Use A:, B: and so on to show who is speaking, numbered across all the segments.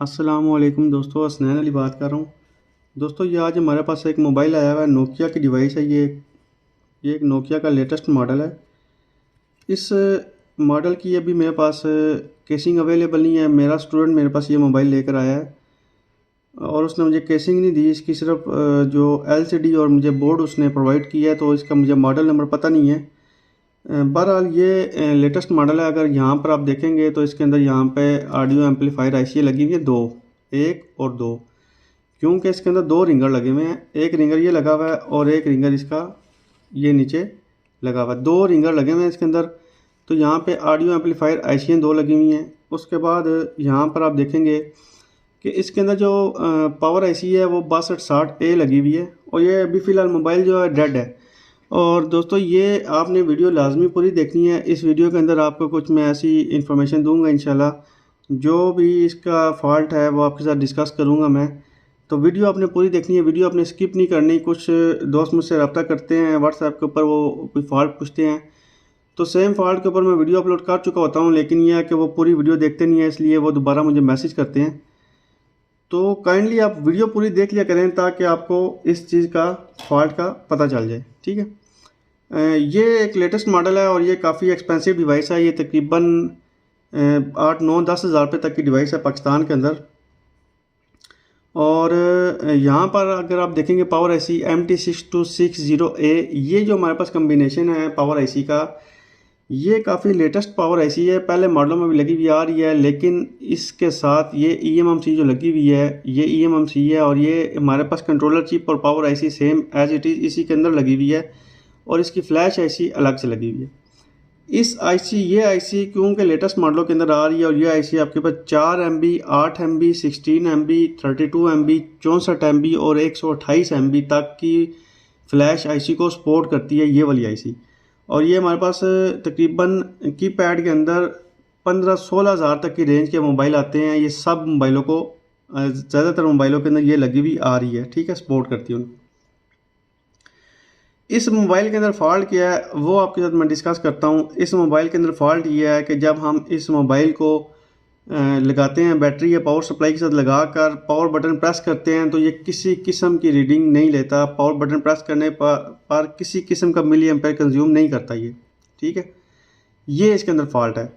A: अस्सलामुअलैकुम दोस्तों, हसनैन अली बात कर रहा हूँ। दोस्तों ये आज हमारे पास एक मोबाइल आया हुआ है, नोकिया की डिवाइस है ये एक नोकिया का लेटेस्ट मॉडल है। इस मॉडल की अभी मेरे पास केसिंग अवेलेबल नहीं है। मेरा स्टूडेंट मेरे पास ये मोबाइल लेकर आया है और उसने मुझे केसिंग नहीं दी, इसकी सिर्फ जो एलसीडी और मुझे बोर्ड उसने प्रोवाइड किया है, तो इसका मुझे मॉडल नंबर पता नहीं है। बहरहाल ये लेटेस्ट मॉडल है। अगर यहाँ पर आप देखेंगे तो इसके अंदर यहाँ पे ऑडियो एम्पलीफायर आईसी लगी हुई है दो, एक और दो, क्योंकि इसके अंदर दो रिंगर लगे हुए हैं। एक रिंगर ये लगा हुआ है और एक रिंगर इसका ये नीचे लगा हुआ है। दो रिंगर लगे हुए हैं इसके अंदर। तो यहाँ पे ऑडियो एम्पलीफायर आईसी दो लगी हुई हैं। उसके बाद यहाँ पर आप देखेंगे कि इसके अंदर जो पावर आईसी है वो 6260A लगी हुई है और ये अभी फ़िलहाल मोबाइल जो है डेड है। और दोस्तों ये आपने वीडियो लाजमी पूरी देखनी है। इस वीडियो के अंदर आपको कुछ मैं ऐसी इन्फॉर्मेशन दूंगा इंशाल्लाह, जो भी इसका फॉल्ट है वो आपके साथ डिस्कस करूंगा मैं। तो वीडियो आपने पूरी देखनी है, वीडियो आपने स्किप नहीं करनी। कुछ दोस्त मुझसे रब्ता करते हैं व्हाट्सएप के ऊपर, वो कोई फॉल्ट पूछते हैं, तो सेम फॉल्ट के ऊपर मैं वीडियो अपलोड कर चुका होता हूँ, लेकिन यह है कि वो पूरी वीडियो देखते नहीं है, इसलिए वो दोबारा मुझे मैसेज करते हैं। तो काइंडली आप वीडियो पूरी देख लिया करें ताकि आपको इस चीज़ का फॉल्ट का पता चल जाए, ठीक है। ये एक लेटेस्ट मॉडल है और ये काफ़ी एक्सपेंसिव डिवाइस है। ये तकरीबन 8-9-10 हज़ार रुपये तक की डिवाइस है पाकिस्तान के अंदर। और यहाँ पर अगर आप देखेंगे पावर आईसी MT6260A, ये जो हमारे पास कम्बिनेशन है पावर आईसी का, ये काफ़ी लेटेस्ट पावर आईसी है। पहले मॉडलों में भी लगी हुई आ रही है, लेकिन इसके साथ ये eMMC जो लगी हुई है ये eMMC है और ये हमारे पास कंट्रोलर चिप और power IC same as it is इसी के अंदर लगी हुई है और इसकी फ्लैश आईसी अलग से लगी हुई है। ये आईसी क्योंकि लेटेस्ट मॉडलों के अंदर आ रही है और ये आईसी आपके पास 4 MB, 8 MB, 16 MB, 32 MB, 64 MB और 128 MB तक की फ्लैश आईसी को सपोर्ट करती है, ये वाली आईसी। और ये हमारे पास तकरीबन कीपैड के अंदर 15-16 हज़ार तक की रेंज के मोबाइल आते हैं। ये सब मोबाइलों को ज़्यादातर मोबाइलों के अंदर ये लगी हुई आ रही है, ठीक है, सपोर्ट करती है उनको। इस मोबाइल के अंदर फ़ॉल्ट क्या है वो आपके साथ मैं डिस्कस करता हूँ। इस मोबाइल के अंदर फ़ॉल्ट ये है कि जब हम इस मोबाइल को लगाते हैं, बैटरी या पावर सप्लाई के साथ लगाकर पावर बटन प्रेस करते हैं, तो ये किसी किस्म की रीडिंग नहीं लेता। पावर बटन प्रेस करने पर किसी किस्म का मिली एम्पेयर कंज्यूम नहीं करता ये, ठीक है। ये इसके अंदर फ़ॉल्ट है।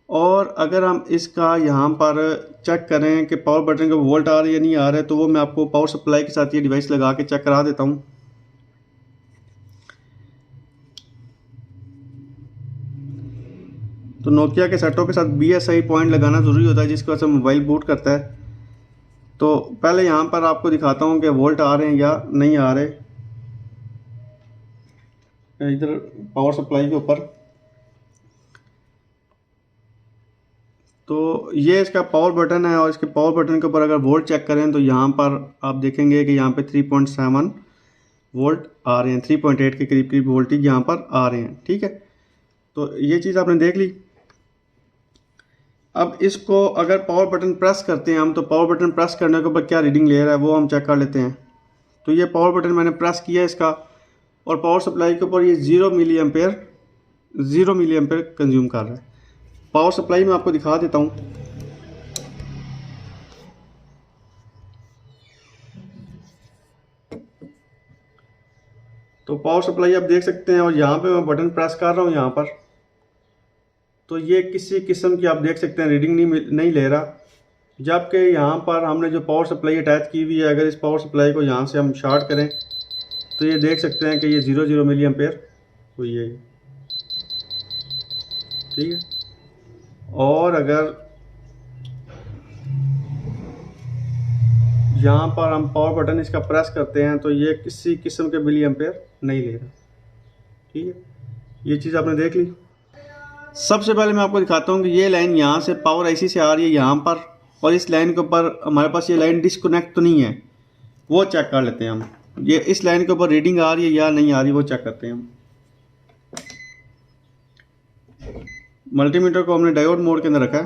A: और अगर हम इसका यहाँ पर चेक करें कि पावर बटन का वोल्ट आ रहा है या नहीं आ रहा है, तो वो मैं आपको पावर सप्लाई के साथ ये डिवाइस लगा के चेक करा देता हूँ। तो नोकिया के सेटों के साथ BSI पॉइंट लगाना ज़रूरी होता है, जिसकी वजह से मोबाइल बूट करता है। तो पहले यहाँ पर आपको दिखाता हूँ कि वोल्ट आ रहे हैं या नहीं आ रहे। इधर पावर सप्लाई के ऊपर तो ये इसका पावर बटन है और इसके पावर बटन के ऊपर अगर वोल्ट चेक करें तो यहाँ पर आप देखेंगे कि यहाँ पे 3.7 वोल्ट आ रहे हैं, 3.8 के करीब करीब वोल्टेज यहाँ पर आ रहे हैं, ठीक है। तो ये चीज़ आपने देख ली। अब इसको अगर पावर बटन प्रेस करते हैं हम, तो पावर बटन प्रेस करने के ऊपर क्या रीडिंग ले रहा है वो हम चेक कर लेते हैं। तो ये पावर बटन मैंने प्रेस किया है इसका, और पावर सप्लाई के ऊपर ये 0 मिली एम्पेयर कंज्यूम कर रहा है। पावर सप्लाई में आपको दिखा देता हूँ। तो पावर सप्लाई आप देख सकते हैं और यहाँ पे मैं बटन प्रेस कर रहा हूँ यहाँ पर, तो ये किसी किस्म की आप देख सकते हैं रीडिंग नहीं ले रहा। जबकि यहाँ पर हमने जो पावर सप्लाई अटैच की हुई है, अगर इस पावर सप्लाई को यहाँ से हम शॉर्ट करें तो ये देख सकते हैं कि ये 0 मिली एम्पेयर हुई है, ठीक है। और अगर यहाँ पर हम पावर बटन इसका प्रेस करते हैं तो ये किसी किस्म के मिली एम्पेयर नहीं ले रहा, ठीक है। ये चीज़ आपने देख ली। सबसे पहले मैं आपको दिखाता हूँ कि ये लाइन यहाँ से पावर आईसी से आ रही है यहाँ पर, और इस लाइन के ऊपर हमारे पास ये लाइन डिस्कनेक्ट तो नहीं है, वो चेक कर लेते हैं हम। ये इस लाइन के ऊपर रीडिंग आ रही है या नहीं आ रही वो चेक करते हैं हम। मल्टीमीटर को हमने डायोड मोड के अंदर रखा है,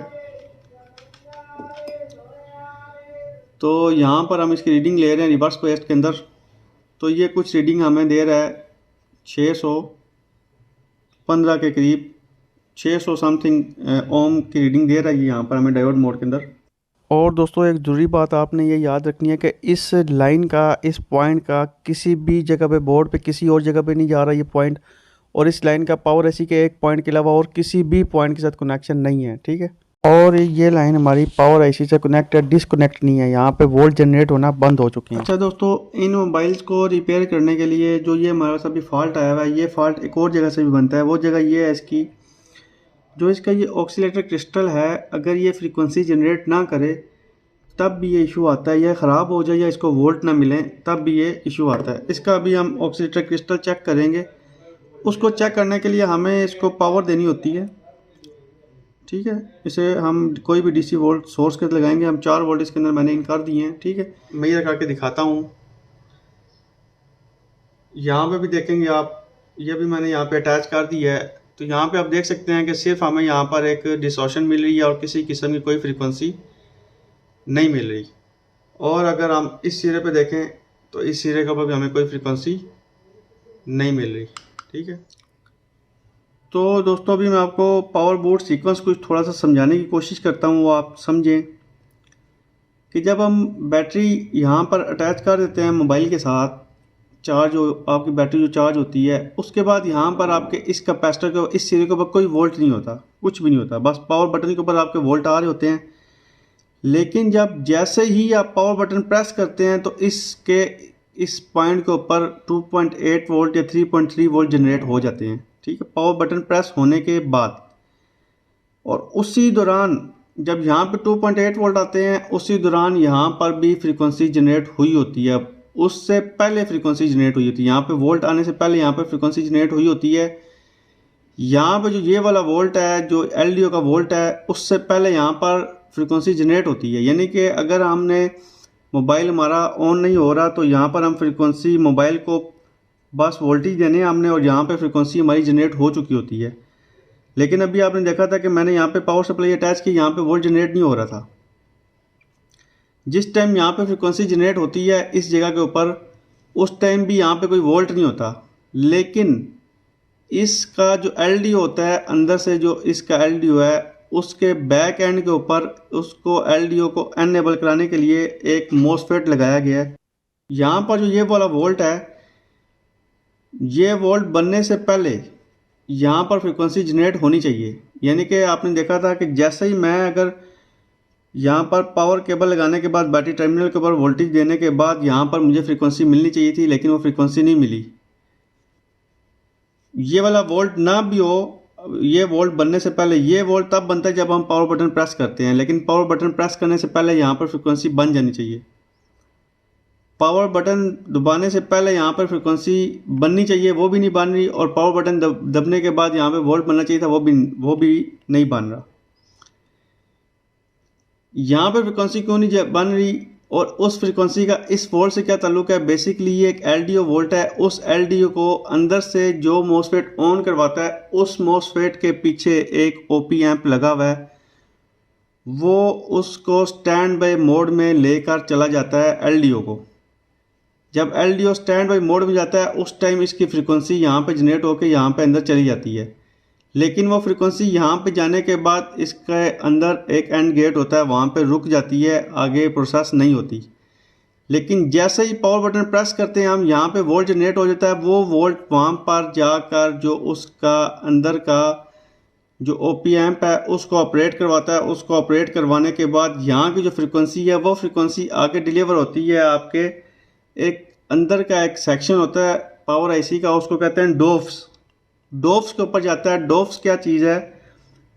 A: तो यहाँ पर हम इसकी रीडिंग ले रहे हैं रिवर्स बेस्ट के अंदर। तो ये कुछ रीडिंग हमें दे रहा है 615 के करीब, 600 समथिंग ओम की रीडिंग दे रहा है यहाँ पर हमें डायोड मोड के अंदर। और दोस्तों एक ज़रूरी बात आपने ये याद रखनी है कि इस लाइन का, इस पॉइंट का किसी भी जगह पे, बोर्ड पे किसी और जगह पे नहीं जा रहा ये पॉइंट। और इस लाइन का पावर एसी के एक पॉइंट के अलावा और किसी भी पॉइंट के साथ कनेक्शन नहीं है, ठीक है। और ये लाइन हमारी पावर आईसी से कनेक्टेड, डिसकनेक्ट नहीं है। यहाँ पे वोल्ट जनरेट होना बंद हो चुकी है। अच्छा दोस्तों, इन मोबाइल्स को रिपेयर करने के लिए जो ये हमारा पास अभी फॉल्ट आया हुआ है, ये फॉल्ट एक और जगह से भी बनता है। वो जगह ये है इसकी, जो इसका ये ऑक्सीलेटर क्रिस्टल है, अगर ये फ्रीक्वेंसी जनरेट ना करे तब भी ये इशू आता है। यह ख़राब हो जाए या इसको वोल्ट ना मिले तब भी ये इशू आता है। इसका अभी हम ऑक्सीलेटर क्रिस्टल चेक करेंगे। उसको चेक करने के लिए हमें इसको पावर देनी होती है, ठीक है। इसे हम कोई भी डीसी वोल्ट सोर्स के लगाएंगे। हम 4 वोल्ट इसके अंदर मैंने इन कर दिए हैं, ठीक है। मैं ये करके दिखाता हूँ। यहाँ पे भी देखेंगे आप, ये भी मैंने यहाँ पे अटैच कर दिया है। तो यहाँ पे आप देख सकते हैं कि सिर्फ हमें यहाँ पर एक डिस्टॉर्शन मिल रही है और किसी किस्म की कोई फ्रीक्वेंसी नहीं मिल रही। और अगर हम इस सिरे पे देखें तो इस सिरे के ऊपर भी हमें कोई फ्रीक्वेंसी नहीं मिल रही, ठीक है। तो दोस्तों अभी मैं आपको पावर बोर्ड सीक्वेंस कुछ थोड़ा सा समझाने की कोशिश करता हूँ, वो आप समझें कि जब हम बैटरी यहाँ पर अटैच कर देते हैं मोबाइल के साथ, चार्ज हो आपकी बैटरी जो चार्ज होती है, उसके बाद यहाँ पर आपके इस कैपेसिटर के इस सिरे के ऊपर कोई वोल्ट नहीं होता, कुछ भी नहीं होता, बस पावर बटन के ऊपर आपके वोल्ट आ रहे होते हैं। लेकिन जब जैसे ही आप पावर बटन प्रेस करते हैं तो इसके इस पॉइंट के ऊपर 2.8 वोल्ट या 3.3 वोल्ट जनरेट हो जाते हैं, ठीक है, पावर बटन प्रेस होने के बाद। और उसी दौरान जब यहाँ पे 2.8 वोल्ट आते हैं, उसी दौरान यहाँ पर भी फ्रीक्वेंसी जनरेट हुई होती है। उससे पहले फ्रीक्वेंसी जनरेट हुई होती है, यहाँ पे वोल्ट आने से पहले यहाँ पे फ्रीक्वेंसी जनरेट हुई होती है। यहाँ पे जो ये वाला वोल्ट है, जो एलडीओ का वोल्ट है, उससे पहले यहाँ पर फ्रीक्वेंसी जनरेट होती है। यानी कि अगर हमने मोबाइल हमारा ऑन नहीं हो रहा तो यहाँ पर हम फ्रीक्वेंसी मोबाइल को बस वोल्टेज देने हमने, और यहाँ पे फ्रीक्वेंसी हमारी जनरेट हो चुकी होती है। लेकिन अभी आपने देखा था कि मैंने यहाँ पे पावर सप्लाई अटैच की, यहाँ पे वोल्ट जनरेट नहीं हो रहा था। जिस टाइम यहाँ पे फ्रीक्वेंसी जनरेट होती है इस जगह के ऊपर, उस टाइम भी यहाँ पे कोई वोल्ट नहीं होता। लेकिन इसका जो एलडीओ होता है, अंदर से जो इसका एलडीओ है, उसके बैक एंड के ऊपर उसको एलडीओ को एनेबल कराने के लिए एक मोसफेट लगाया गया है। यहाँ पर जो ये वाला वोल्ट है, ये वोल्ट बनने से पहले यहाँ पर फ्रीक्वेंसी जनरेट होनी चाहिए। यानी कि आपने देखा था कि जैसे ही मैं अगर यहाँ पर पावर केबल लगाने के बाद बैटरी टर्मिनल के ऊपर वोल्टेज देने के बाद यहाँ पर मुझे फ्रीक्वेंसी मिलनी चाहिए थी, लेकिन वो फ्रीक्वेंसी नहीं मिली। ये वाला वोल्ट ना भी हो, ये वोल्ट बनने से पहले, ये वोल्ट तब बनता है जब हम पावर बटन प्रेस करते हैं, लेकिन पावर बटन प्रेस करने से पहले यहाँ पर फ्रीक्वेंसी बन जानी चाहिए। पावर बटन दबाने से पहले यहाँ पर फ्रीक्वेंसी बननी चाहिए, वो भी नहीं बन रही। और पावर बटन दबने के बाद यहाँ पे वोल्ट बनना चाहिए था, वो भी नहीं बन रहा। यहाँ पे फ्रीक्वेंसी क्यों नहीं बन रही, और उस फ्रीक्वेंसी का इस वोल्ट से क्या ताल्लुक है? बेसिकली ये एक एलडीओ वोल्ट है। उस एलडीओ को अंदर से जो मोसफेट ऑन करवाता है, उस मोसफेट के पीछे एक ओपी एम्प लगा हुआ है, वो उसको स्टैंड बाय मोड में लेकर चला जाता है एलडीओ को। जब एलडीओ स्टैंड बाय मोड में जाता है, उस टाइम इसकी फ्रीक्वेंसी यहाँ पे जनरेट होकर यहाँ पे अंदर चली जाती है। लेकिन वो फ्रीक्वेंसी यहाँ पे जाने के बाद इसके अंदर एक एंड गेट होता है, वहाँ पे रुक जाती है, आगे प्रोसेस नहीं होती। लेकिन जैसे ही पावर बटन प्रेस करते हैं हम, यहाँ पे वोल्ट जनरेट हो जाता है। वो वोल्ट वहाँ पर जाकर जो उसका अंदर का जो ओपी एम्प है उसको ऑपरेट करवाता है। उसको ऑपरेट करवाने के बाद यहाँ की जो फ्रीक्वेंसी है, वो फ्रीक्वेंसी आगे डिलीवर होती है आपके एक अंदर का एक सेक्शन होता है पावर आईसी का, उसको कहते हैं डोफ्स। डोफ्स के ऊपर जाता है। डोफ्स क्या चीज़ है?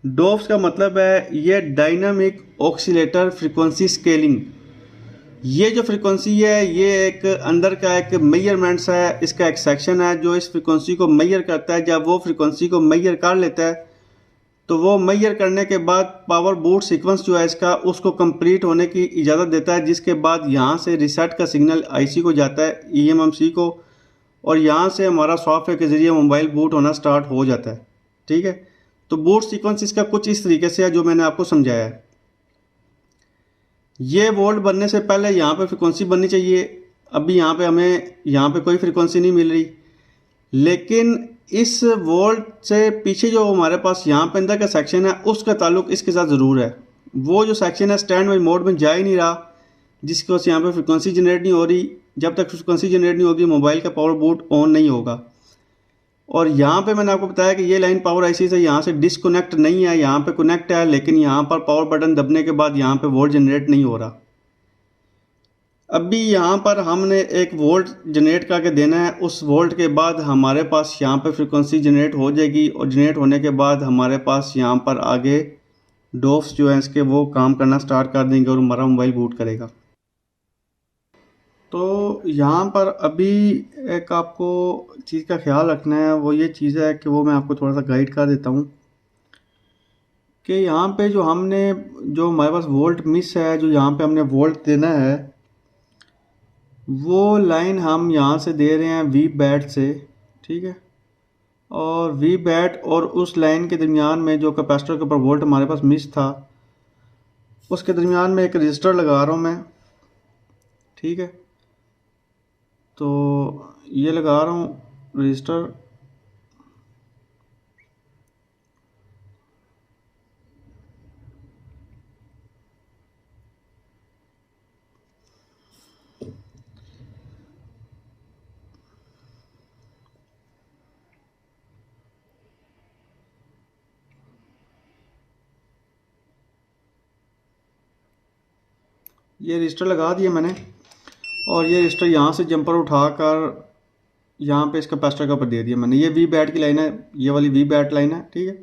A: डोफ्स का मतलब है ये डायनामिक ऑक्सीलेटर फ्रीक्वेंसी स्केलिंग। ये जो फ्रीक्वेंसी है, ये एक अंदर का एक मेजरमेंट्स है, इसका एक सेक्शन है जो इस फ्रीक्वेंसी को मेजर करता है। जब वो फ्रीक्वेंसी को मेजर कर लेता है तो वो मेजर करने के बाद पावर बोर्ड सीक्वेंस जो है इसका, उसको कंप्लीट होने की इजाज़त देता है। जिसके बाद यहाँ से रीसेट का सिग्नल आईसी को जाता है, ईएमएमसी को, और यहाँ से हमारा सॉफ्टवेयर के ज़रिए मोबाइल बूट होना स्टार्ट हो जाता है, ठीक है। तो बूट सीक्वेंस इसका कुछ इस तरीके से है जो मैंने आपको समझाया है। ये वोल्ट बनने से पहले यहाँ पे फ्रीक्वेंसी बननी चाहिए। अभी यहाँ पे हमें यहाँ पे कोई फ्रीक्वेंसी नहीं मिल रही, लेकिन इस वोल्ट से पीछे जो हमारे पास यहाँ पे अंदर का सेक्शन है, उसका ताल्लुक इसके साथ ज़रूर है। वो जो सेक्शन है स्टैंड बाई मोड में जा ही नहीं रहा, जिसकी वजह से यहाँ पे फ्रिक्वेंसी जनरेट नहीं हो रही। जब तक फ्रिक्वेंसी जनरेट नहीं होगी मोबाइल का पावर बूट ऑन नहीं होगा। और यहाँ पे मैंने आपको बताया कि ये लाइन पावर आईसी से यहाँ से डिसकनेक्ट नहीं है, यहाँ पे कनेक्ट है, लेकिन यहाँ पर पावर बटन दबने के बाद यहाँ पे वोल्ट जनरेट नहीं हो रहा। अभी यहाँ पर हमने एक वोल्ट जनरेट करके देना है, उस वोल्ट के बाद हमारे पास यहाँ पे फ्रिक्वेंसी जनरेट हो जाएगी, और जनरेट होने के बाद हमारे पास यहाँ पर आगे डोफ्स जो है इसके वो काम करना स्टार्ट कर देंगे और हमारा मोबाइल बूट करेगा। तो यहाँ पर अभी एक आपको चीज़ का ख्याल रखना है, वो ये चीज़ है कि वो मैं आपको थोड़ा सा गाइड कर देता हूँ कि यहाँ पे जो हमारे पास वोल्ट मिस है, जो यहाँ पे हमने वोल्ट देना है, वो लाइन हम यहाँ से दे रहे हैं वी बैट से, ठीक है। और वी बैट और उस लाइन के दरमियान में जो कैपेसिटर के ऊपर वोल्ट हमारे पास मिस था, उसके दरमियान में एक रजिस्टर लगा रहा हूँ मैं, ठीक है। तो ये लगा रहा हूँ रजिस्टर। ये रजिस्टर लगा दिया मैंने, और ये रजिस्टर यहाँ से जंपर उठाकर यहाँ पे इस कैपेसिटर के ऊपर दे दिया मैंने। ये वी बैट की लाइन है, ये वाली वी बैट लाइन है, ठीक है।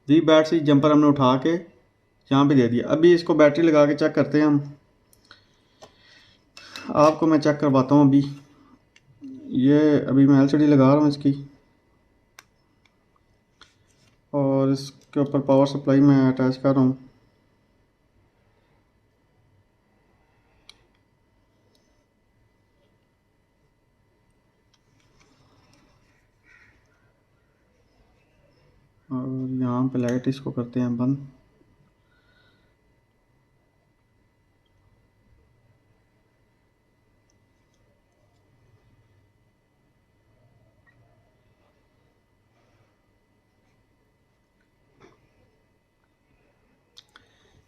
A: वी बैट से जंपर हमने उठा के यहाँ पे दे दिया। अभी इसको बैटरी लगा के चेक करते हैं हम। आपको मैं चेक करवाता हूँ। अभी मैं एलसीडी लगा रहा हूँ इसकी, और इसके ऊपर पावर सप्लाई मैं अटैच कर रहा हूँ। और यहाँ पे लाइट इसको करते हैं बंद।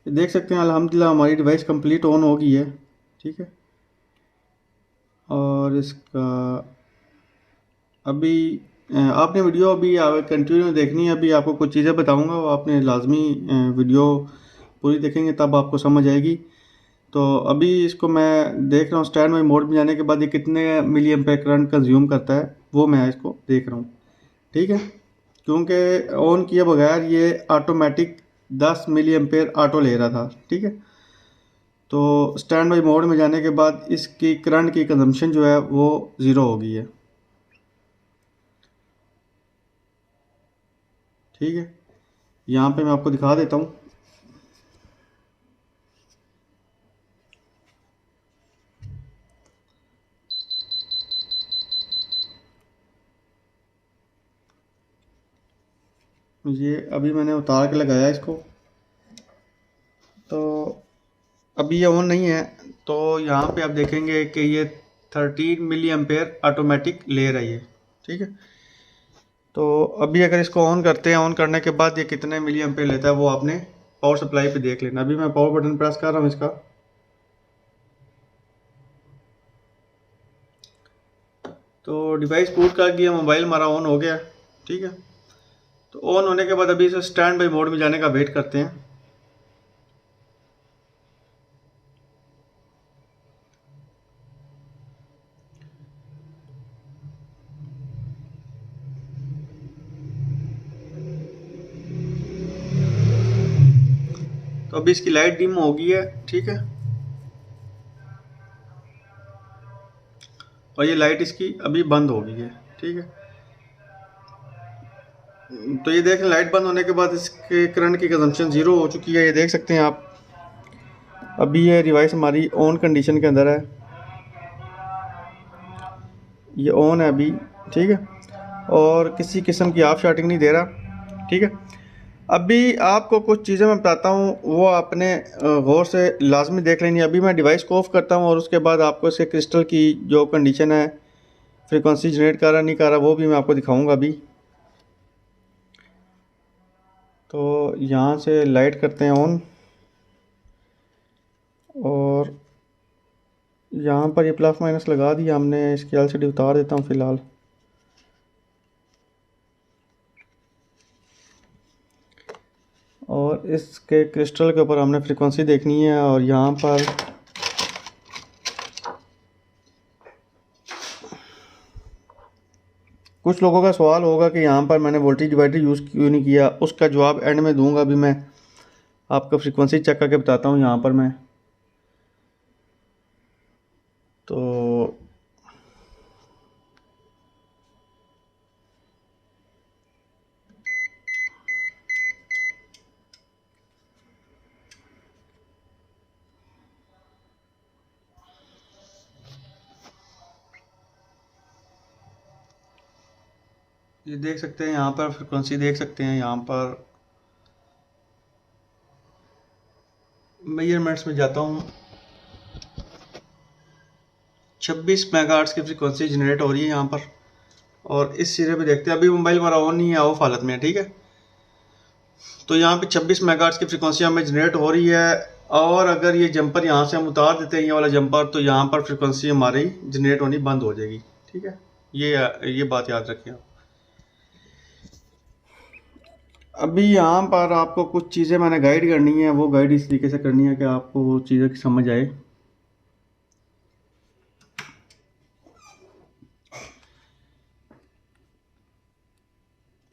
A: देख सकते हैं अल्हम्दुलिल्लाह हमारी डिवाइस कंप्लीट ऑन हो गई है, ठीक है। और इसका अभी आपने वीडियो अभी कंटिन्यू देखनी है। अभी आपको कुछ चीज़ें बताऊंगा, वो आपने लाजमी वीडियो पूरी देखेंगे तब आपको समझ आएगी। तो अभी इसको मैं देख रहा हूँ स्टैंड बाई मोड में जाने के बाद ये कितने मिली एम्पेयर करंट कंज्यूम करता है, वो मैं इसको देख रहा हूँ, ठीक है। क्योंकि ऑन किए बगैर ये ऑटोमेटिक 10 मिली एम्पेयर ऑटो ले रहा था, ठीक है। तो स्टैंड बाई मोड में जाने के बाद इसकी करंट की कंजम्पशन जो है वो ज़ीरो हो गई है, ठीक है। यहाँ पे मैं आपको दिखा देता हूँ। ये अभी मैंने उतार के लगाया इसको, तो अभी ये ऑन नहीं है। तो यहाँ पे आप देखेंगे कि ये 13 मिली एम्पेयर ऑटोमेटिक ले रही है, ठीक है। तो अभी अगर इसको ऑन करते हैं, ऑन करने के बाद ये कितने मिली एम्पेयर लेता है वो आपने पावर सप्लाई पे देख लेना। अभी मैं पावर बटन प्रेस कर रहा हूँ इसका, तो डिवाइस बूट कर दिया, मोबाइल हमारा ऑन हो गया, ठीक है। तो ऑन होने के बाद अभी इसे स्टैंड बाई मोड में जाने का वेट करते हैं। तो अभी इसकी लाइट डिम हो गई है, ठीक है। और ये लाइट इसकी अभी बंद हो गई है, ठीक है। तो ये देखें लाइट बंद होने के बाद इसके करंट की कंजम्पशन ज़ीरो हो चुकी है, ये देख सकते हैं आप। अभी ये डिवाइस हमारी ऑन कंडीशन के अंदर है, ये ऑन है अभी, ठीक है। और किसी किस्म की ऑफ शॉटिंग नहीं दे रहा, ठीक है। अभी आपको कुछ चीज़ें मैं बताता हूँ, वो आपने गौर से लाजमी देख लेनी है। अभी मैं डिवाइस को ऑफ़ करता हूँ और उसके बाद आपको इसके क्रिस्टल की जो कंडीशन है, फ्रिक्वेंसी जनरेट कर रहा नहीं कर रहा, वो भी मैं आपको दिखाऊंगा अभी। तो यहाँ से लाइट करते हैं ऑन। यहाँ पर ये प्लस माइनस लगा दिया हमने। इसकी एलसीडी उतार देता हूँ फ़िलहाल। और इसके क्रिस्टल के ऊपर हमने फ्रीक्वेंसी देखनी है। और यहाँ पर कुछ लोगों का सवाल होगा कि यहाँ पर मैंने वोल्टेज डिवाइडर यूज़ क्यों नहीं किया, उसका जवाब एंड में दूंगा। अभी मैं आपको फ्रीक्वेंसी चेक करके बताता हूँ। यहाँ पर मैं तो ये देख सकते हैं, यहाँ पर फ्रीक्वेंसी देख सकते हैं। यहाँ पर मेजरमेंट्स में जाता हूँ, 26 मेगाहर्ट्ज़ की फ्रीक्वेंसी जनरेट हो रही है यहाँ पर। और इस सिरे पे देखते हैं, अभी मोबाइल हमारा ऑन नहीं है, ऑफ हालत में है, ठीक है। तो यहाँ पे 26 मेगाहर्ट्ज़ की फ्रीक्वेंसी हमें जनरेट हो रही है। और अगर ये जंपर यहाँ से हम उतार देते हैं, ये वाला जंपर, तो यहाँ पर फ्रीक्वेंसी हमारी जनरेट होनी बंद हो जाएगी, ठीक है। ये बात याद रखें आप। अभी यहाँ पर आपको कुछ चीज़ें मैंने गाइड करनी है, वो गाइड इस तरीके से करनी है कि आपको वो चीज़ें समझ आए।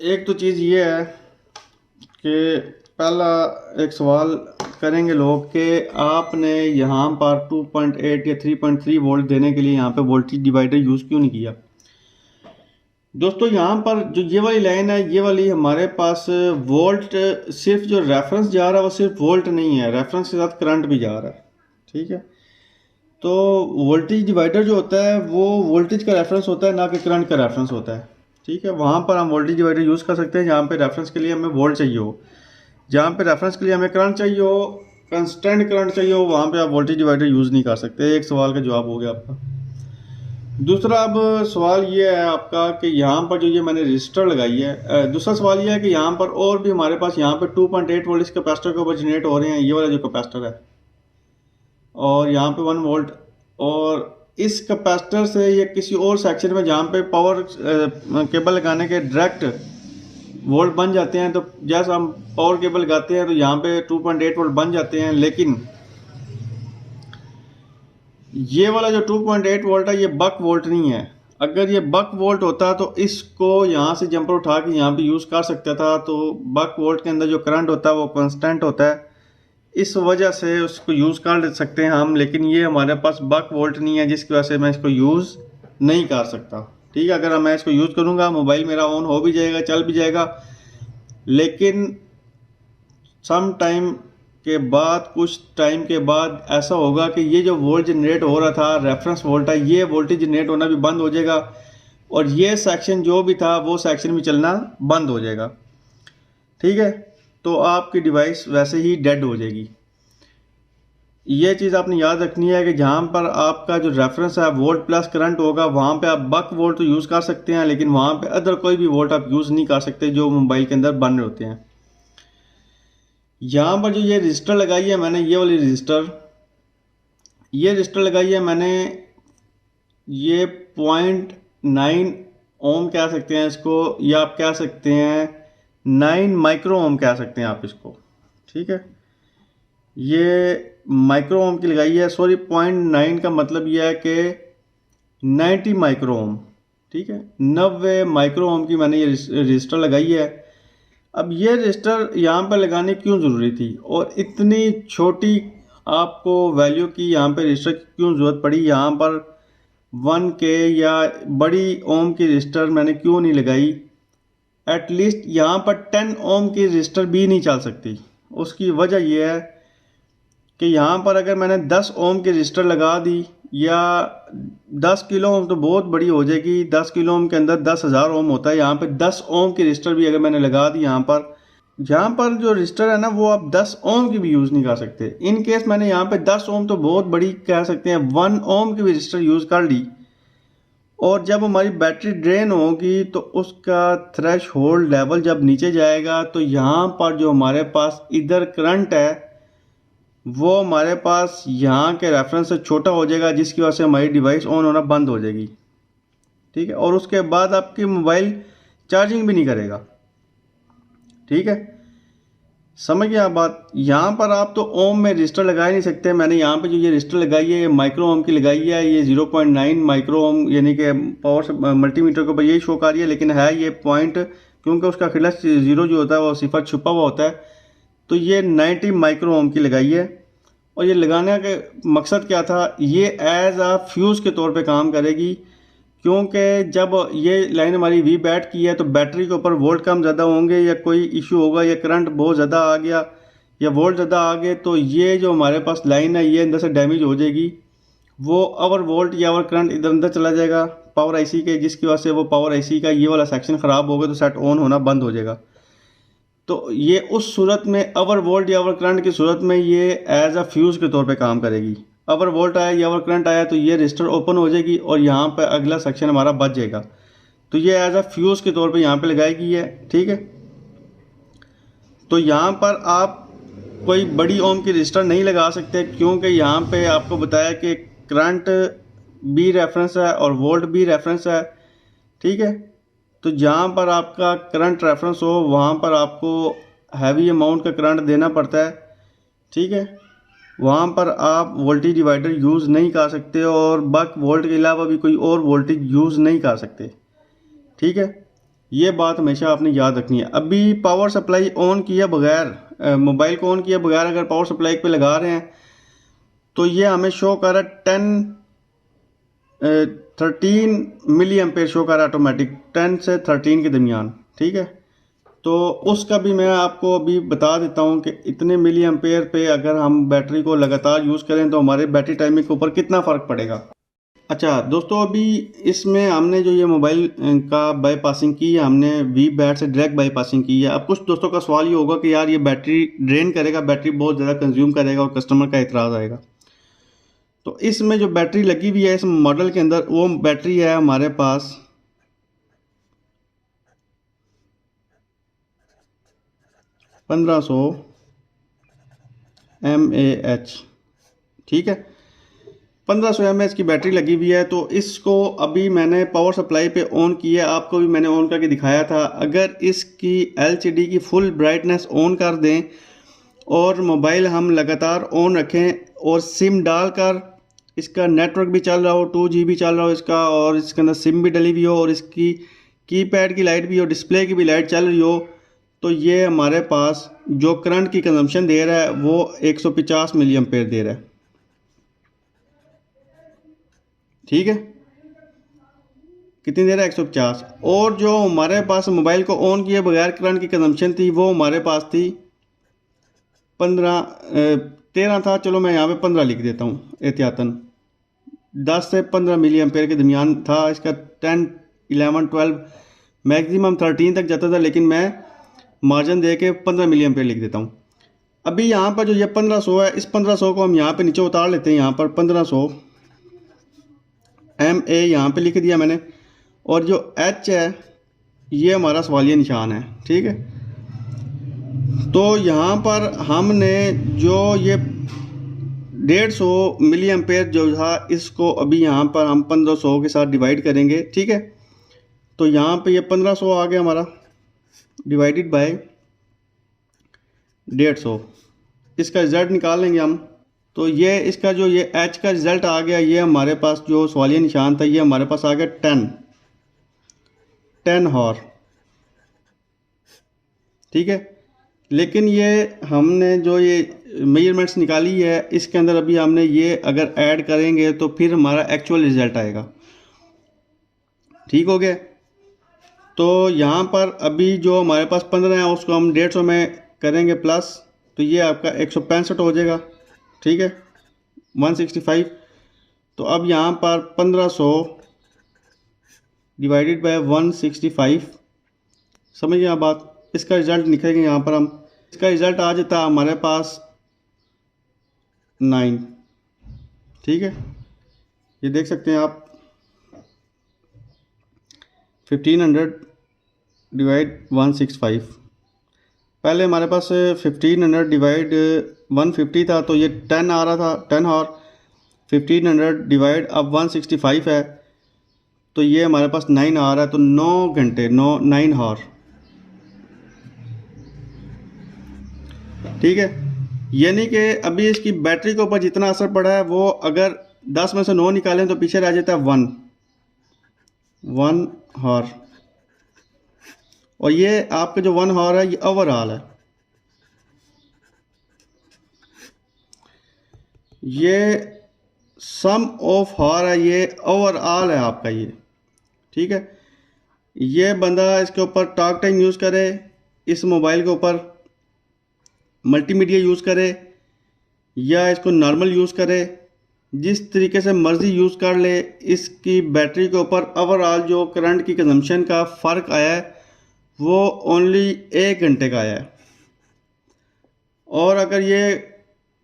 A: एक तो चीज़ ये है कि पहला एक सवाल करेंगे लोग कि आपने यहाँ पर 2.8 या 3.3 वोल्ट देने के लिए यहाँ पे वोल्टेज डिवाइडर यूज़ क्यों नहीं किया। दोस्तों यहाँ पर जो ये वाली लाइन है, ये वाली हमारे पास वोल्ट, सिर्फ जो रेफरेंस जा रहा है वो सिर्फ वोल्ट नहीं है, रेफरेंस के साथ करंट भी जा रहा है, ठीक है। तो वोल्टेज डिवाइडर जो होता है वो वोल्टेज का रेफरेंस होता है, ना कि करंट का रेफरेंस होता है, ठीक है। वहाँ पर हम वोल्टेज डिवाइडर यूज़ कर सकते हैं जहाँ पे रेफरेंस के लिए हमें वोल्ट चाहिए हो, जहाँ पे रेफरेंस के लिए हमें करंट चाहिए हो, कंस्टेंट करंट चाहिए हो, वहाँ पे आप वोल्टेज डिवाइडर यूज़ नहीं कर सकते। एक सवाल का जवाब हो गया आपका। दूसरा अब सवाल ये है आपका कि यहाँ पर जो ये मैंने रजिस्टर लगाई है, दूसरा सवाल ये है कि यहाँ पर और भी हमारे पास यहाँ पर 2.8 वोल्ट इस कैपेसिटर के ऊपर जनरेट हो रहे हैं, ये वाला जो कैपेसिटर है, और यहाँ पे 1 वोल्ट। और इस कैपेसिटर से ये किसी और सेक्शन में जहाँ पे पावर केबल लगाने के डायरेक्ट वोल्ट बन जाते हैं, तो जैसे हम पावर केबल लगाते हैं तो यहाँ पे 2.8 वोल्ट बन जाते हैं। लेकिन ये वाला जो 2.8 वोल्ट है ये बक वोल्ट नहीं है। अगर ये बक वोल्ट होता तो इसको यहाँ से जंपर उठा के यहाँ पे यूज़ कर सकता था। तो बक वोल्ट के अंदर जो करंट होता है वो कांस्टेंट होता है, इस वजह से उसको यूज़ कर सकते हैं हम। लेकिन ये हमारे पास बक वोल्ट नहीं है, जिसकी वजह से मैं इसको यूज़ नहीं कर सकता, ठीक है। अगर मैं इसको यूज़ करूँगा, मोबाइल मेरा ऑन हो भी जाएगा, चल भी जाएगा, लेकिन सम टाइम के बाद, कुछ टाइम के बाद ऐसा होगा कि ये जो वोल्ट जनरेट हो रहा था, रेफरेंस वोल्ट है, ये वोल्टेज जनरेट होना भी बंद हो जाएगा और ये सेक्शन जो भी था वो सेक्शन भी चलना बंद हो जाएगा, ठीक है। तो आपकी डिवाइस वैसे ही डेड हो जाएगी। ये चीज़ आपने याद रखनी है कि जहाँ पर आपका जो रेफरेंस है वोल्ट प्लस करंट होगा, वहाँ पे आप बक वोल्ट तो यूज़ कर सकते हैं, लेकिन वहाँ पे अदर कोई भी वोल्ट आप यूज़ नहीं कर सकते जो मोबाइल के अंदर बन रहे होते हैं। यहाँ पर जो ये रजिस्टर लगाई है मैंने, ये वाली रजिस्टर लगाई है मैंने, ये 0.9 ओम कह सकते हैं इसको, या आप कह सकते हैं 9 माइक्रो ओम कह सकते हैं आप इसको, ठीक है। ये माइक्रो ओम की लगाई है, सॉरी 0.9 का मतलब यह है कि 90 माइक्रो ओम, ठीक है। 90 माइक्रो ओम की मैंने ये रजिस्टर लगाई है। अब ये रजिस्टर यहाँ पर लगाने क्यों ज़रूरी थी और इतनी छोटी आपको वैल्यू की यहाँ पे रजिस्टर क्यों ज़रूरत पड़ी। यहाँ पर 1K या बड़ी ओम की रजिस्टर मैंने क्यों नहीं लगाई। एटलीस्ट यहाँ पर 10 ओम की रजिस्टर भी नहीं चल सकती। उसकी वजह यह है कि यहाँ पर अगर मैंने 10 ओम की रजिस्टर लगा दी, या 10 किलो ओम तो बहुत बड़ी हो जाएगी, 10 किलो ओम के अंदर 10,000 ओम होता है। यहाँ पे 10 ओम की रजिस्टर भी अगर मैंने लगा दी, यहाँ पर जो रजिस्टर है ना, वो आप 10 ओम की भी यूज़ नहीं कर सकते। इन केस मैंने यहाँ पे 10 ओम तो बहुत बड़ी कह सकते हैं, 1 ओम की भी रजिस्टर यूज़ कर ली, और जब हमारी बैटरी ड्रेन होगी तो उसका थ्रेश होल्ड लेवल जब नीचे जाएगा, तो यहाँ पर जो हमारे पास इधर करंट है वो हमारे पास यहाँ के रेफरेंस से छोटा हो जाएगा, जिसकी वजह से हमारी डिवाइस ऑन होना बंद हो जाएगी। ठीक है, और उसके बाद आपकी मोबाइल चार्जिंग भी नहीं करेगा। ठीक है, समझ गए आप बात। यहाँ पर आप तो ओम में रजिस्टर लगा ही नहीं सकते। मैंने यहाँ पे जो ये रजिस्टर लगाई है, ये माइक्रो ओम की लगाई है। ये 0.9 माइक्रो ओम यानी कि पावर मल्टीमीटर के ऊपर यही शो कर रही है, लेकिन है ये पॉइंट, क्योंकि उसका खिलाफ जीरो जो होता है वो सिफर छुपा हुआ होता है। तो ये 90 माइक्रो ओम की लगाई है। और ये लगाने का मकसद क्या था, ये एज आ फ्यूज़ के तौर पे काम करेगी, क्योंकि जब ये लाइन हमारी वी बैट की है तो बैटरी के ऊपर वोल्ट कम ज़्यादा होंगे या कोई इशू होगा या करंट बहुत ज़्यादा आ गया या वोल्ट ज़्यादा आ गए, तो ये जो हमारे पास लाइन है ये अंदर से डैमेज हो जाएगी। वो ओवर वोल्ट या ओवर करंट इधर अंदर चला जाएगा पावर आईसी के, जिसकी वजह से वो पावर आईसी का ये वाला सेक्शन ख़राब होगा तो सेट ऑन होना बंद हो जाएगा। तो ये उस सूरत में ओवर वोल्ट या ओवर करंट की सूरत में ये एज अ फ्यूज़ के तौर पे काम करेगी। ओवर वोल्ट आया या ओवर करंट आया तो ये रजिस्टर ओपन हो जाएगी और यहाँ पर अगला सेक्शन हमारा बच जाएगा। तो ये एज अ फ्यूज़ के तौर पे यहाँ पे लगाई गई है। ठीक है, तो यहाँ पर आप कोई बड़ी ओम की रजिस्टर नहीं लगा सकते, क्योंकि यहाँ पे आपको बताया कि करंट भी रेफरेंस है और वोल्ट भी रेफरेंस है। ठीक है, तो जहाँ पर आपका करंट रेफरेंस हो वहाँ पर आपको हैवी अमाउंट का करंट देना पड़ता है। ठीक है, वहाँ पर आप वोल्टेज डिवाइडर यूज़ नहीं कर सकते और बक वोल्ट के अलावा भी कोई और वोल्टेज यूज़ नहीं कर सकते। ठीक है, ये बात हमेशा आपने याद रखनी है। अभी पावर सप्लाई ऑन किया बगैर, मोबाइल को ऑन किया बगैर अगर पावर सप्लाई पे लगा रहे हैं तो ये हमें शो कर रहा है 13 मिली एम्पेयर शो कर रहा है ऑटोमेटिक, 10 से 13 के दरमियान। ठीक है, तो उसका भी मैं आपको अभी बता देता हूँ कि इतने मिली एम्पेयर पे अगर हम बैटरी को लगातार यूज़ करें तो हमारे बैटरी टाइमिंग के ऊपर कितना फ़र्क पड़ेगा। अच्छा दोस्तों, अभी इसमें हमने जो ये मोबाइल का बाईपासिंग की है, हमने वी बैट से डायरेक्ट बाईपासिंग की है। अब कुछ दोस्तों का सवाल ये होगा कि यार ये बैटरी ड्रेन करेगा, बैटरी बहुत ज़्यादा कंज्यूम करेगा और कस्टमर का एतराज़ आएगा। तो इसमें जो बैटरी लगी हुई है इस मॉडल के अंदर, वो बैटरी है हमारे पास 1500 mAh। ठीक है, 1500 mAh की बैटरी लगी हुई है। तो इसको अभी मैंने पावर सप्लाई पे ऑन किया, आपको भी मैंने ऑन करके दिखाया था। अगर इसकी LCD की फुल ब्राइटनेस ऑन कर दें और मोबाइल हम लगातार ऑन रखें और सिम डालकर इसका नेटवर्क भी चल रहा हो, 2GB चल रहा हो इसका, और इसके अंदर सिम भी डली हुई हो और इसकी कीपैड की लाइट भी हो, डिस्प्ले की भी लाइट चल रही हो, तो ये हमारे पास जो करंट की कंजम्पशन दे रहा है वो 150 मिली एम्पेयर दे रहा है। ठीक है, कितनी देर है, 150। और जो हमारे पास मोबाइल को ऑन किए बगैर करंट की कंजम्पशन थी वो हमारे पास थी 13 था। चलो मैं यहाँ पे 15 लिख देता हूँ एहतियातन। 10 से 15 मिली एम्पेयर के दरमियान था इसका। 10, 11, 12, मैक्सिमम 13 तक जाता था, लेकिन मैं मार्जिन दे के 15 मिली एम्पेयर लिख देता हूँ। अभी यहाँ पर जो ये 1500 है, इस 1500 को हम यहाँ पे नीचे उतार लेते हैं। यहाँ पर 1500 MA यहाँ पे लिख दिया मैंने, और जो H है ये हमारा सवालिया निशान है। ठीक है, तो यहाँ पर हमने जो ये 150 मिली एम्पेयर जो था, इसको अभी यहाँ पर हम 1500 के साथ डिवाइड करेंगे। ठीक है, तो यहाँ पे ये 1500 आ गया हमारा, डिवाइडेड बाय 150। इसका रिजल्ट निकाल लेंगे हम। तो ये इसका जो ये H का रिजल्ट आ गया, ये हमारे पास जो सवालिया निशान था ये हमारे पास आ गया 10 हॉर। ठीक है, लेकिन ये हमने जो ये मेजरमेंट्स निकाली है इसके अंदर अभी हमने ये अगर ऐड करेंगे तो फिर हमारा एक्चुअल रिजल्ट आएगा। ठीक हो गया, तो यहाँ पर अभी जो हमारे पास 15 है उसको हम 150 में करेंगे प्लस, तो ये आपका 165 हो जाएगा। ठीक है, 165। तो अब यहाँ पर 1500 डिवाइडेड बाय 165, समझिए आप बात। इसका रिज़ल्ट लिखेंगे यहाँ पर हम, इसका रिज़ल्ट आ जाता है हमारे पास 9। ठीक है, ये देख सकते हैं आप, 1500 डिवाइड 165, पहले हमारे पास 1500 डिवाइड 150 था, तो ये 10 आ रहा था, 10 और 1500 डिवाइड अब 165 है, तो ये हमारे पास 9 आ रहा है, तो 9 घंटे 9 हावर। ठीक है, यानी कि अभी इसकी बैटरी के ऊपर जितना असर पड़ा है वो अगर 10 में से 9 निकालें तो पीछे रह जाता है 1 हावर। और ये आपका जो 1 हावर है ये ओवरऑल है, ये सम ऑफ हावर है, ये ओवरऑल है आपका ये। ठीक है, ये बंदा इसके ऊपर टॉक टाइम यूज़ करे, इस मोबाइल के ऊपर मल्टीमीडिया यूज़ करे या इसको नॉर्मल यूज़ करे, जिस तरीके से मर्ज़ी यूज़ कर ले, इसकी बैटरी के ऊपर ओवरऑल जो करंट की कंजम्पशन का फ़र्क आया है वो ओनली 1 घंटे का आया है। और अगर ये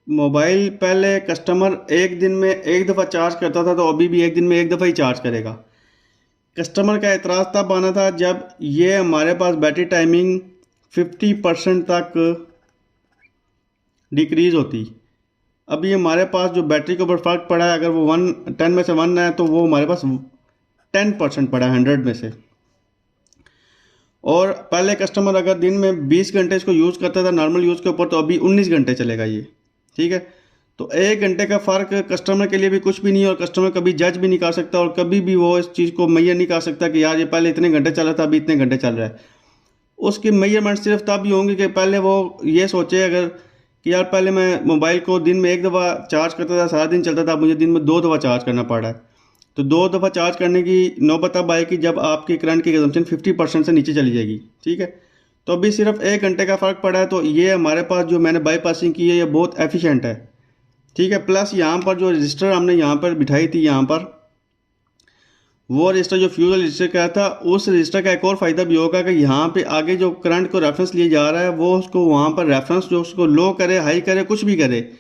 A: मोबाइल पहले कस्टमर एक दिन में एक दफ़ा चार्ज करता था, तो अभी भी एक दिन में एक दफ़ा ही चार्ज करेगा। कस्टमर का एतराज़ तब आना था जब ये हमारे पास बैटरी टाइमिंग 50% तक डिक्रीज़ होती। अभी हमारे पास जो बैटरी के ऊपर फ़र्क पड़ा है, अगर वो 10 में से 1 है तो वो हमारे पास 10% पड़ा है 100 में से। और पहले कस्टमर अगर दिन में 20 घंटे इसको यूज़ करता था नॉर्मल यूज़ के ऊपर, तो अभी 19 घंटे चलेगा ये। ठीक है, तो 1 घंटे का फ़र्क कस्टमर के लिए भी कुछ भी नहीं है, और कस्टमर कभी जज भी नहीं कर सकता, और कभी भी वो इस चीज़ को मैयर नहीं कर सकता कि यार ये पहले इतने घंटे चला था, अभी इतने घंटे चल रहा है। उसकी मेजरमेंट सिर्फ तब ही होंगी कि पहले वो ये सोचे अगर कि यार पहले मैं मोबाइल को दिन में एक दफ़ा चार्ज करता था, सारा दिन चलता था, मुझे दिन में 2 दफ़ा चार्ज करना पड़ रहा है। तो 2 दफ़ा चार्ज करने की नौबत तब आएगी जब आपकी करंट की कंजम्पशन 50% से नीचे चली जाएगी। ठीक है, तो अभी सिर्फ 1 घंटे का फ़र्क पड़ा है, तो ये हमारे पास जो मैंने बाईपासिंग की है ये बहुत एफिशिएंट है। ठीक है, प्लस यहाँ पर जो रजिस्टर हमने यहाँ पर बिठाई थी, यहाँ पर वो रजिस्टर जो फ्यूल रजिस्टर का था, उस रजिस्टर का एक और फ़ायदा भी होगा कि यहाँ पे आगे जो करंट को रेफरेंस लिए जा रहा है वो उसको वहाँ पर रेफरेंस जो उसको लो करे, हाई करे, कुछ भी करे,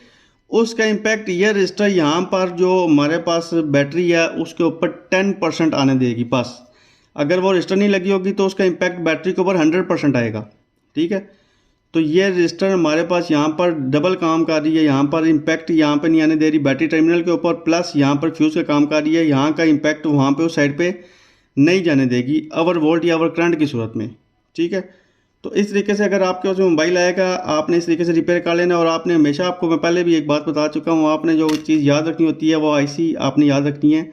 A: उसका इम्पैक्ट ये रजिस्टर यहाँ पर जो हमारे पास बैटरी है उसके ऊपर 10% आने देगी बस। अगर वो रजिस्टर नहीं लगी होगी तो उसका इम्पैक्ट बैटरी के ऊपर 100% आएगा। ठीक है, तो ये रजिस्टर हमारे पास यहाँ पर डबल काम कर रही है, यहाँ पर इम्पैक्ट यहाँ पे नहीं आने दे रही बैटरी टर्मिनल के ऊपर, प्लस यहाँ पर फ्यूज़ का काम कर रही है, यहाँ का इम्पैक्ट वहाँ पे उस साइड पे नहीं जाने देगी ओवर वोल्ट या ओवर करंट की सूरत में। ठीक है, तो इस तरीके से अगर आपके पास मोबाइल आएगा आपने इस तरीके से रिपेयर कर लेना। और आपने हमेशा, आपको मैं पहले भी एक बात बता चुका हूँ, आपने जो चीज़ याद रखनी होती है वो आईसी आपने याद रखनी है।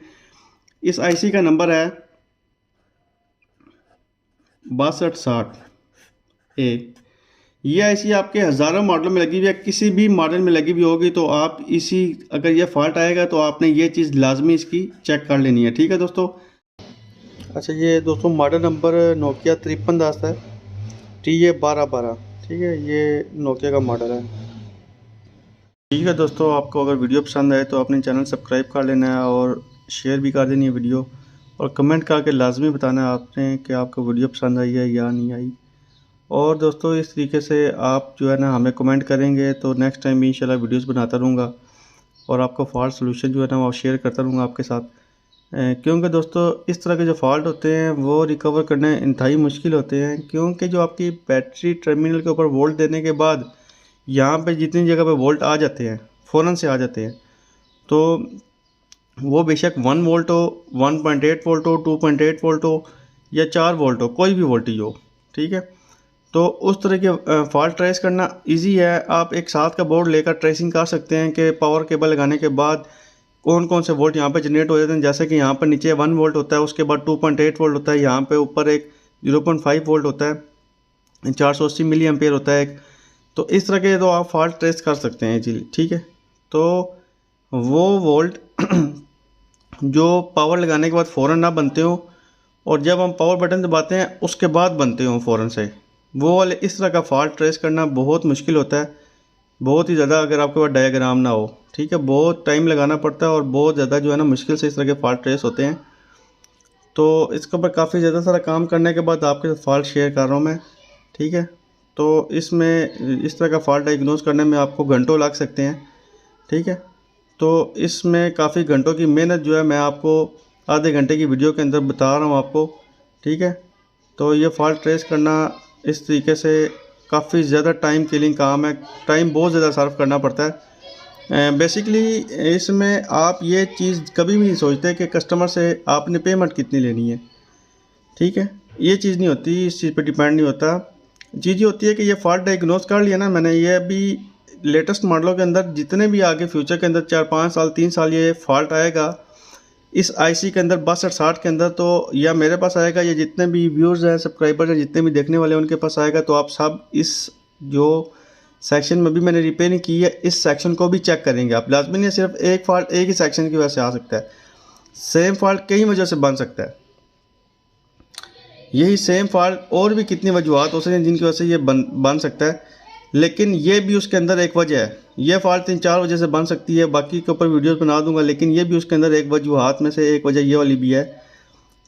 A: इस आईसी का नंबर है 6260A। ये आईसी आपके हज़ारों मॉडलों में लगी हुई है, किसी भी मॉडल में लगी हुई होगी, तो आप इसी अगर ये फॉल्ट आएगा तो आपने ये चीज़ लाजमी इसकी चेक कर लेनी है। ठीक है दोस्तों। अच्छा, ये दोस्तों मॉडल नंबर नोकिया 5310 है, TA1212। ठीक है, ये नोकिया का मॉडल है। ठीक है दोस्तों, आपको अगर वीडियो पसंद आए तो अपने चैनल सब्सक्राइब कर लेना है और शेयर भी कर देनी है वीडियो, और कमेंट करके लाजमी बताना है आपने कि आपको वीडियो पसंद आई है या नहीं आई। और दोस्तों इस तरीके से आप जो है ना हमें कमेंट करेंगे तो नेक्स्ट टाइम भी इंशाल्लाह वीडियोस बनाता रहूँगा, और आपको फॉल्ट सोल्यूशन जो है ना वो शेयर करता रहूँगा आपके साथ। क्योंकि दोस्तों इस तरह के जो फॉल्ट होते हैं वो रिकवर करने इंतहाई मुश्किल होते हैं, क्योंकि जो आपकी बैटरी टर्मिनल के ऊपर वोल्ट देने के बाद यहाँ पे जितनी जगह पे वोल्ट आ जाते हैं फ़ौरन से आ जाते हैं, तो वो बेशक 1 वोल्ट हो, 1.8 वोल्ट हो, 2.8 वोल्ट हो या 4 वोल्ट हो, कोई भी वोल्टेज हो। ठीक है, तो उस तरह के फॉल्ट ट्रेस करना इजी है। आप एक साथ का बोर्ड लेकर ट्रेसिंग कर सकते हैं कि पावर केबल लगाने के बाद कौन कौन से वोल्ट यहाँ पे जनरेट हो जाते हैं। जैसे कि यहाँ पर नीचे 1 वोल्ट होता है, उसके बाद 2.8 वोल्ट होता है, यहाँ पे ऊपर एक 0.5 वोल्ट होता है, 480 मिली एम्पेयर होता है एक। तो इस तरह के तो आप फॉल्ट ट्रेस कर सकते हैं जी। ठीक है, तो वो वोल्ट जो पावर लगाने के बाद फ़ौरन ना बनते हो, और जब हम पावर बटन दबाते हैं उसके बाद बनते हो फ़ौरन से, वो वाले इस तरह का फॉल्ट ट्रेस करना बहुत मुश्किल होता है, बहुत ही ज़्यादा, अगर आपके पास डायग्राम ना हो। ठीक है, बहुत टाइम लगाना पड़ता है और बहुत ज़्यादा जो है ना मुश्किल से इस तरह के फॉल्ट ट्रेस होते हैं। तो इसके ऊपर काफ़ी ज़्यादा सारा काम करने के बाद आपके साथ फॉल्ट शेयर कर रहा हूँ मैं। ठीक है, तो इसमें इस तरह का फॉल्ट डायग्नोज करने में आपको घंटों लग सकते हैं। ठीक है, तो इसमें काफ़ी घंटों की मेहनत जो है मैं आपको आधे घंटे की वीडियो के अंदर बता रहा हूँ आपको। ठीक है, तो ये फॉल्ट ट्रेस करना इस तरीके से काफ़ी ज़्यादा टाइम किलिंग काम है, टाइम बहुत ज़्यादा सर्व करना पड़ता है। बेसिकली इसमें आप ये चीज़ कभी भी नहीं सोचते कि कस्टमर से आपने पेमेंट कितनी लेनी है, ठीक है, ये चीज़ नहीं होती, इस चीज़ पे डिपेंड नहीं होता। चीज़ ये होती है कि ये फॉल्ट डायग्नोस कर लिया ना मैंने, ये अभी लेटेस्ट मॉडलों के अंदर जितने भी आगे फ्यूचर के अंदर 4-5 साल 3 साल ये फॉल्ट आएगा इस आईसी के अंदर 6260 के अंदर, तो या मेरे पास आएगा या जितने भी व्यूअर्स हैं, सब्सक्राइबर्स हैं, जितने भी देखने वाले हैं उनके पास आएगा। तो आप सब इस जो सेक्शन में भी मैंने रिपेयरिंग की है इस सेक्शन को भी चेक करेंगे। आप लाजमी नहीं सिर्फ एक फॉल्ट एक ही सेक्शन की वजह से आ सकता है, सेम फॉल्ट कई वजह से बन सकता है। यही सेम फॉल्ट और भी कितनी वजूहत हो सकती हैं जिनकी वजह से ये बन सकता है, लेकिन ये भी उसके अंदर एक वजह है। ये फॉल्ट 3-4 वजह से बन सकती है, बाकी के ऊपर वीडियोस बना दूंगा, लेकिन ये भी उसके अंदर एक वजूहत में से एक वजह ये वाली भी है।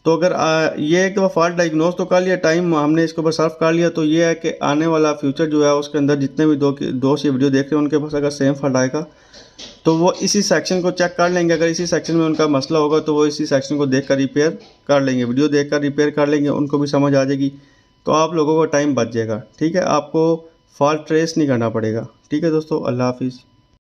A: तो अगर ये एक दफ़ा फॉल्ट डायग्नोस तो कर लिया, टाइम हमने इसके ऊपर सर्व कर लिया, तो ये है कि आने वाला फ्यूचर जो है उसके अंदर जितने भी दोस्त ये वीडियो देख रहे हैं उनके पास अगर सेम फॉल्ट आएगा तो वो इसी सेक्शन को चेक कर लेंगे। अगर इसी सेक्शन में उनका मसला होगा तो वो इसी सेक्शन को देख कर रिपेयर कर लेंगे, वीडियो देख कर रिपेयर कर लेंगे, उनको भी समझ आ जाएगी, तो आप लोगों को टाइम बच जाएगा। ठीक है, आपको फॉल्ट ट्रेस नहीं करना पड़ेगा। ठीक है दोस्तों, अल्लाह हाफिज़।